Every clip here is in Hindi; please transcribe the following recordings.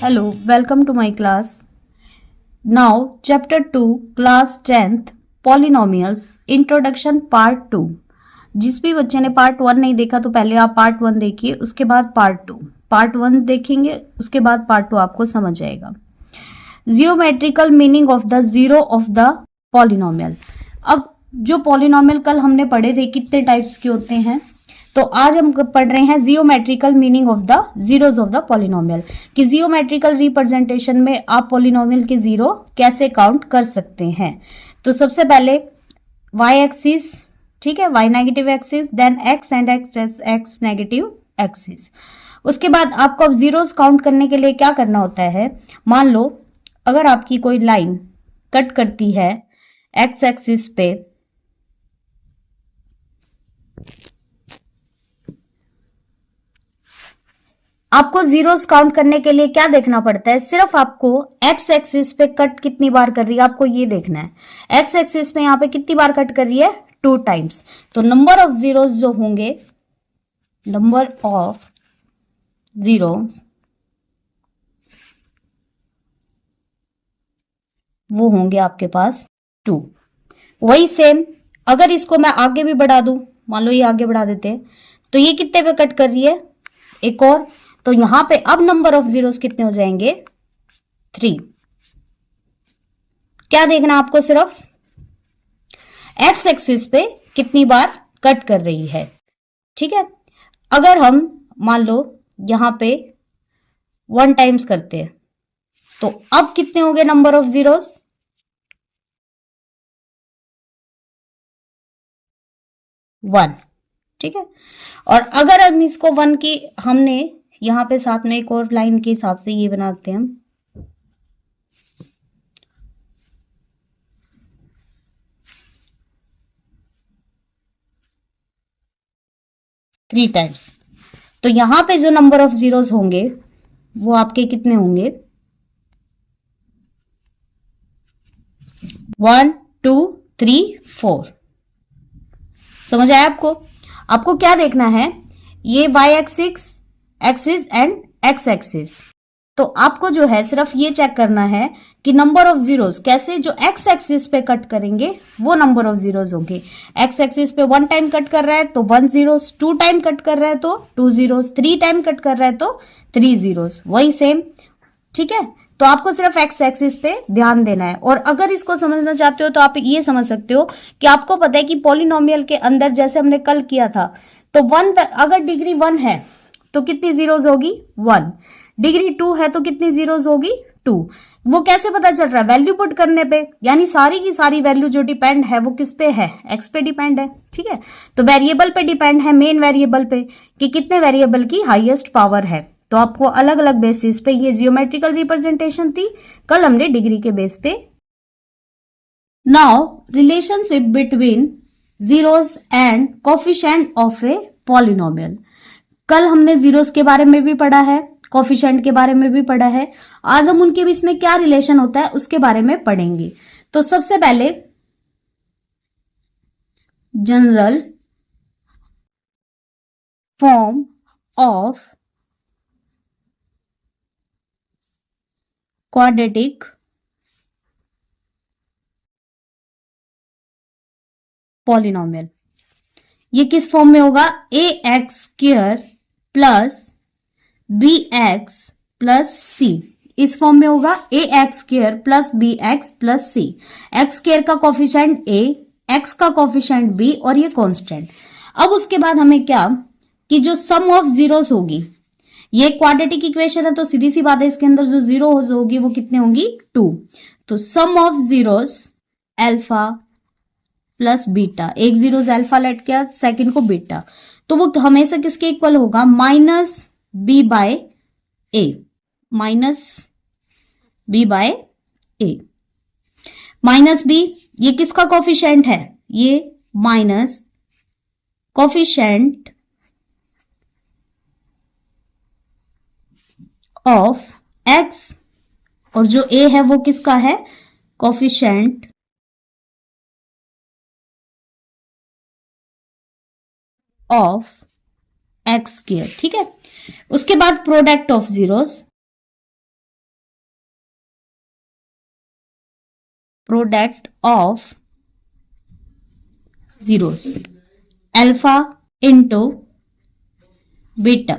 Hello, welcome to my class. Now, Chapter 2, Class 10th, Polynomials, Introduction Part 2. जिस भी बच्चे ने पार्ट 1 नहीं देखा तो पहले आप पार्ट 1 देखिए, उसके बाद पार्ट 2. पार्ट 1 देखेंगे, उसके बाद पार्ट 2 आपको समझ आएगा. Geometrical meaning of the zero of the polynomial. अब जो पॉलिनोमियल कल हमने पढ़े थे कितने टाइप्स के होते हैं, तो आज हम पढ़ रहे हैं geometrical meaning of the zeros of the polynomial, कि जियोमेट्रिकल रिप्रेजेंटेशन में आप पॉलिनोमियल के जीरो कैसे काउंट कर सकते हैं. तो सबसे पहले वाई एक्सिस, ठीक है, y negative axis, then x and x negative axis. उसके बाद आपको अब जीरोस काउंट करने के लिए क्या करना होता है. मान लो अगर आपकी कोई लाइन कट करती है एक्स एक्सिस पे, आपको जीरोस काउंट करने के लिए क्या देखना पड़ता है, सिर्फ आपको एक्स एक्सिस पे कट कितनी बार कर रही है आपको ये देखना है. एक्स एक्सिस पे यहां पे कितनी बार कट कर रही है, 2 टाइम्स. तो नंबर ऑफ जीरोस जो होंगे, नंबर ऑफ जीरोस वो होंगे आपके पास 2. वही सेम अगर इसको मैं आगे भी बढ़ा दूं, मान लो ये आगे बढ़ा देते हैं, तो ये कितने पे कट कर रही है, एक और. तो यहां पे अब नंबर ऑफ जीरोस कितने हो जाएंगे, 3. क्या देखना आपको, सिर्फ एक्स एक्सिस पे कितनी बार कट कर रही है. ठीक है, अगर हम मान लो यहां पे 1 टाइम्स करते हैं, तो अब कितने होंगे नंबर ऑफ जीरोस, 1. ठीक है, और अगर हम इसको 1 की, हमने यहां पे साथ में एक और लाइन के हिसाब से ये बनाते हैं हम, थ्री टाइम्स. तो यहां पे जो नंबर ऑफ जीरोस होंगे वो आपके कितने होंगे, 1 2 3 4. समझ आया आपको. आपको क्या देखना है, ये y axis and x axis. तो आपको जो है सिर्फ ये चेक करना है कि नंबर ऑफ जीरोस कैसे, जो एक्स एक्सिस पे कट करेंगे वो नंबर ऑफ जीरोस होंगे. एक्स एक्सिस पे 1 टाइम कट कर रहा है तो 1 जीरोस, 2 टाइम कट कर रहा है तो 2 जीरोस, 3 टाइम कट कर रहा है तो 3 जीरोस. वही सेम. ठीक है, तो आपको सिर्फ एक्स एक्सिस पे ध्यान देना है. और अगर इसको समझना चाहते हो तो आप ये समझ सकते हो कि आपको पता है कि पॉलिनोमियल के अंदर जैसे हमने कल किया था, तो 1 अगर डिग्री 1 है तो कितनी जीरोस होगी, 1. डिग्री 2 है तो कितनी जीरोस होगी, 2. वो कैसे पता चल रहा है, वैल्यू पुट करने पे, यानी सारी की सारी वैल्यू जो डिपेंड है वो किस पे है, एक्स पे डिपेंड है. ठीक है, तो वेरिएबल पे डिपेंड है, मेन वेरिएबल पे, कि कितने वेरिएबल की हाईएस्ट पावर है. तो आपको अलग अलग बेसिस पे ये जियोमेट्रिकल रिप्रेजेंटेशन थी, कल हमने डिग्री के बेस पे. Now relationship between zeros and coefficient of a polynomial. कल हमने जीरोस के बारे में भी पढ़ा है, कोफिशिएंट के बारे में भी पढ़ा है. आज हम उनके बीच में क्या रिलेशन होता है उसके बारे में पढ़ेंगे. तो सबसे पहले general form of quadratic polynomial, ये किस फॉर्म में होगा, a x square plus b x plus c. इस फॉर्म में होगा a x square plus b x plus c. X square का कोफिशिएंट ए, एक्स का कोफिशिएंट बी और ये कांस्टेंट. अब उसके बाद हमें क्या, कि जो सम ऑफ जीरोस होगी, ये क्वाड्रेटिक इक्वेशन है तो सीधी सी बात है इसके अंदर जो जीरोस होगी वो कितने होंगी, 2. तो sum of zeros alpha plus beta, एक जीरोस अल्फा लेट किया, सेकंड को बीटा, तो वो हमेशा किसके इक्वल होगा, minus b by a, minus b by a. Minus b ये किसका कोफिशिएंट है, ये माइनस कोफिशिएंट ऑफ एक्स, और जो ए है वो किसका है, कोफिशिएंट ऑफ एक्स स्क्वायर. ठीक है, उसके बाद product of zeros, product of zeros, alpha into beta,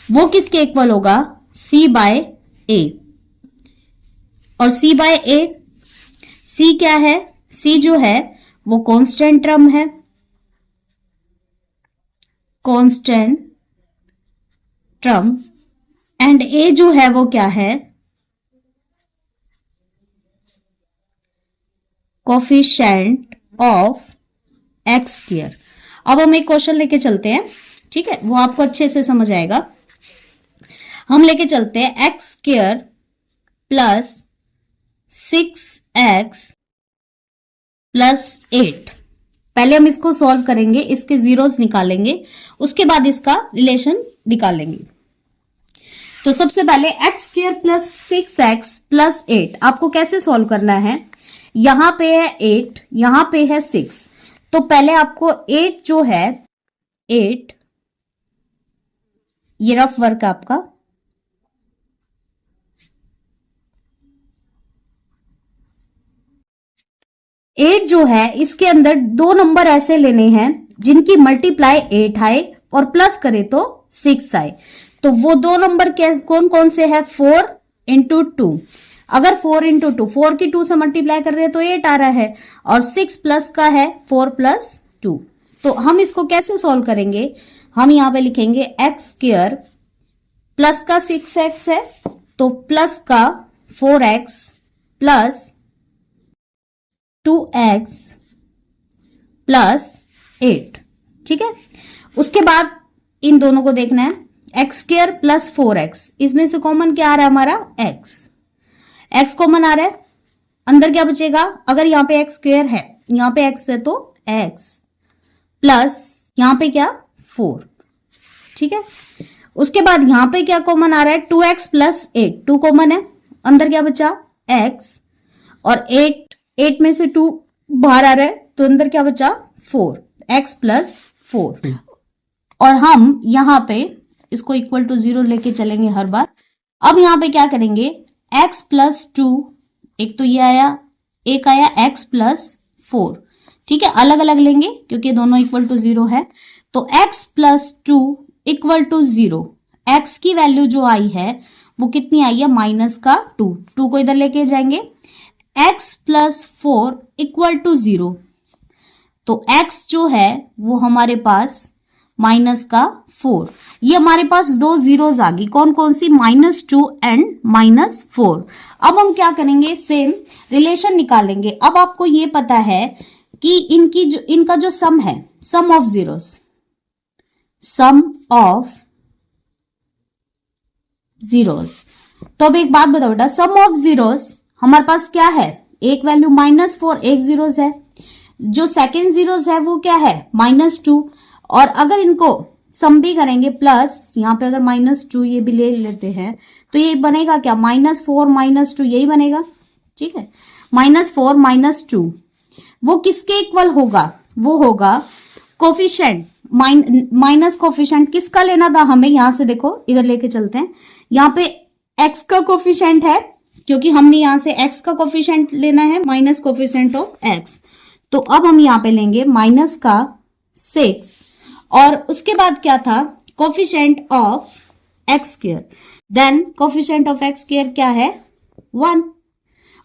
वो किसके इक्वल होगा? सी बाय ए। और सी बाय ए, सी क्या है? सी जो है वो कांस्टेंट टर्म है, कांस्टेंट टर्म, एंड ए जो है वो क्या है? Coefficient of x square. अब हम एक क्वेश्चन लेके चलते हैं, ठीक है, वो आपको अच्छे से समझ आएगा। हम लेके चलते हैं x square plus 6x plus 8। पहले हम इसको सॉल्व करेंगे, इसके जीरोस निकालेंगे, उसके बाद इसका रिलेशन निकालेंगे। तो सबसे पहले x square plus 6x plus 8 आपको कैसे सॉल्व करना है? यहां पे है 8, यहां पे है 6, तो पहले आपको 8 जो है 8, ये रफ वर्क आपका, एट जो है इसके अंदर दो नंबर ऐसे लेने हैं जिनकी मल्टीप्लाई 8 आए और प्लस करे तो 6 आए। तो वो दो नंबर कौन कौन से है? 4 इंटू 2। अगर 4 इंटू 2, 4 की 2 से मल्टीप्लाई कर रहे हैं तो 8 आ रहा है, और 6 प्लस का है 4 प्लस 2। तो हम इसको कैसे सॉल्व करेंगे? हम यहां पे लिखेंगे एक्स स्क्वायर प्लस का 6x है तो प्लस का 4x प्लस 2x प्लस 8, ठीक है। उसके बाद इन दोनों को देखना है, एक्स स्क्वायर प्लस 4x, इसमें से कॉमन क्या आ रहा है हमारा? x कॉमन आ रहा है, अंदर क्या बचेगा? अगर यहाँ पे एक्स स्क्वायर है, यहाँ पे x है तो x प्लस यहाँ पे क्या? 4, ठीक है। उसके बाद यहाँ पे क्या कॉमन आ रहा है? 2x प्लस 8, 2 कॉमन है, अंदर क्या बचा? x, और 8 में से 2 बाहर आ रहा है तो अंदर क्या बचा? 4, x प्लस 4। और हम यहाँ पे इसको इक्वल टू 0 लेके चलेंगे हर बार। अब यहाँ पे क्या करेंगे? x प्लस 2, एक तो ये आया, एक आया x प्लस 4, ठीक है, अलग अलग लेंगे क्योंकि दोनों इक्वल टू 0 है। तो x plus 2 equal to 0, x की वैल्यू जो आई है वो कितनी आई है? माइनस का 2, 2 को इधर लेके जाएंगे, x प्लस 4 इक्वल टू 0। तो x जो है वो हमारे पास माइनस का 4, ये हमारे पास दो जीरोस आ गई, कौन कौन सी? -2 एंड -4। अब हम क्या करेंगे? सेम रिलेशन निकालेंगे। अब आपको ये पता है कि इनका जो सम है, sum of zeros, sum of zeros. तो अब एक बात बताओ बेटा, सम ऑफ जीरोस हमारे पास क्या है? एक वैल्यू -4, एक जीरोस है, जो सेकंड जीरोस है वो क्या है? -2। और अगर इनको सम भी करेंगे प्लस, यहाँ पे अगर -2 ये भी ले लेते हैं तो ये बनेगा क्या? -4 -2, यही बनेगा, ठीक है। -4 -2 वो किसके इक्वल होगा? वो होगा कोफिशिएंट, माइनस कोफिशिएंट किसका लेना था हमें? यहां से देखो, इधर लेके चलते हैं, यहाँ पे x का कोफिशिएंट है क्योंकि हमने यहां से x का कोफिशिएंट लेना है, माइनस कोफिशिएंट ऑफ x। तो अब हम यहाँ पे लेंगे माइनस का 6, और उसके बाद क्या था? Coefficient of x square, then coefficient of x square क्या है? 1।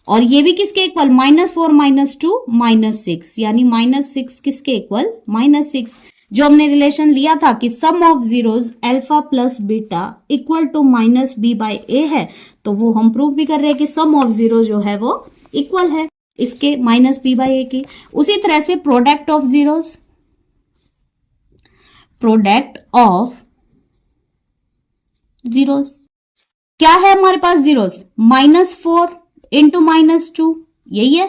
और ये भी किसके इक्वल? -4 -2 -6, यानी -6 किसके इक्वल? -6। जो हमने रिलेशन लिया था कि sum of zeros alpha plus beta equal to -b/a है, तो वो हम प्रूव भी कर रहे हैं कि सम ऑफ जीरो जो है वो इक्वल है इसके -b/a की। उसी तरह से product of zeros, product of zeros क्या है हमारे पास? जीरोस -4 इंटू -2, यही है,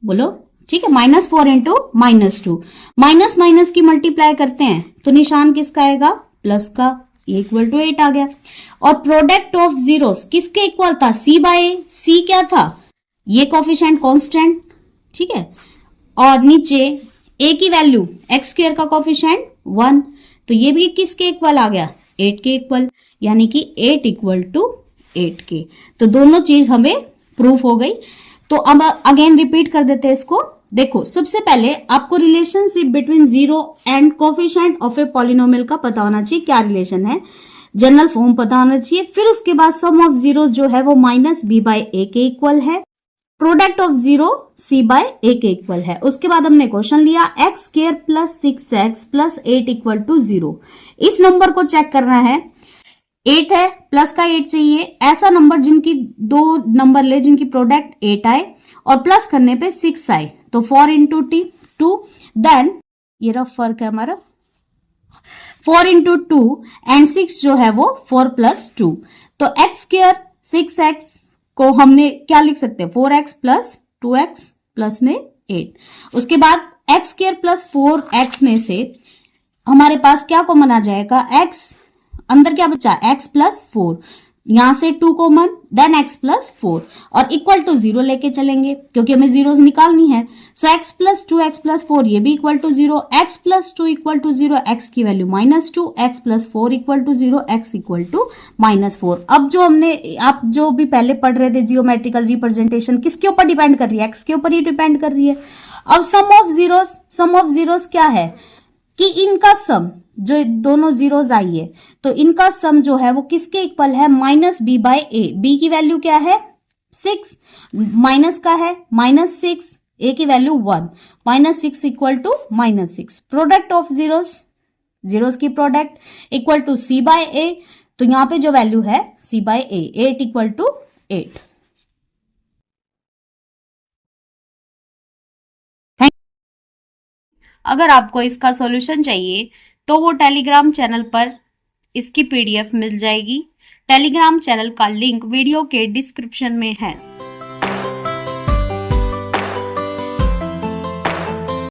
बोलो, ठीक है। -4 इंटू -2, माइनस माइनस की मल्टीप्लाई करते हैं तो निशान किसका आएगा? प्लस का, ये इक्वल टू 8 आ गया। और प्रोडक्ट ऑफ जीरोस किसके इक्वल था? c/a। c क्या था? ये कोफिशिएंट कांस्टेंट, ठीक है। और नीचे a की वैल्यू, एक्स स्क्वायर का कोफिशिएंट 1, तो ये भी किसके इक्वल आ गया? 8 के इक्वल, यानी कि 8 इक्वल टू 8 के। तो दोनों चीज हमें प्रूफ हो गई। तो अब अगेन रिपीट कर देते हैं इसको। देखो, सबसे पहले आपको relationship between zero and coefficient of a polynomial का पता होना चाहिए, क्या रिलेशन है, जनरल फॉर्म पता होना चाहिए। फिर उसके बाद सम ऑफ जीरो जो है वो माइनस बी बाई ए के इक्वल है, product of zero c by a के इक्वल है। उसके बाद हमने क्वेश्चन लिया x square plus 6x plus 8 equal to 0। इस नंबर को चेक करना है, 8 है, प्लस का 8 चाहिए। ऐसा नंबर जिनकी दो नंबर ले जिनकी प्रोडक्ट 8 आए और प्लस करने पे 6 आए, तो 4 इंटू टी 2, देन ये रफ फर्क है हमारा, 4 इंटू 2 एंड 6 जो है वो 4 प्लस 2। तो एक्स स्क्वायर 6x को हमने क्या लिख सकते हैं, 4x प्लस 2x प्लस में 8। उसके बाद एक्स स्क्वायर प्लस 4x में से हमारे पास क्या कॉमन आ जाएगा, x अंदर क्या बचा, x प्लस 4, यहां से 2 कॉमन, देन x प्लस 4 और इक्वल टू 0 लेके चलेंगे क्योंकि हमें जीरोस निकालनी है। So x plus 2 x plus 4 ये भी equal to 0, x plus 2 equal to 0, x की value -2, x plus 4 equal to 0, x equal to -4। अब जो हमने, आप जो भी पहले पढ़ रहे थे जियोमेट्रिकल रिप्रेजेंटेशन किसके ऊपर डिपेंड कर रही है, x के ऊपर ही डिपेंड कर रही है। अब सम ऑफ जीरोस क्या है कि इनका सम, जो दोनों जीरोस आई है तो इनका सम जो है वो किसके इक्वल है, minus b by a. B की वैल्यू क्या है 6, माइनस का है -6, ए की value 1, -6 equal to -6। Product of zeros की product equal to c by a, तो यहां पे जो वैल्यू है c by a, 8 equal to 8। अगर आपको इसका सॉल्यूशन चाहिए तो वो टेलीग्राम चैनल पर इसकी PDF मिल जाएगी। टेलीग्राम चैनल का लिंक वीडियो के डिस्क्रिप्शन में है।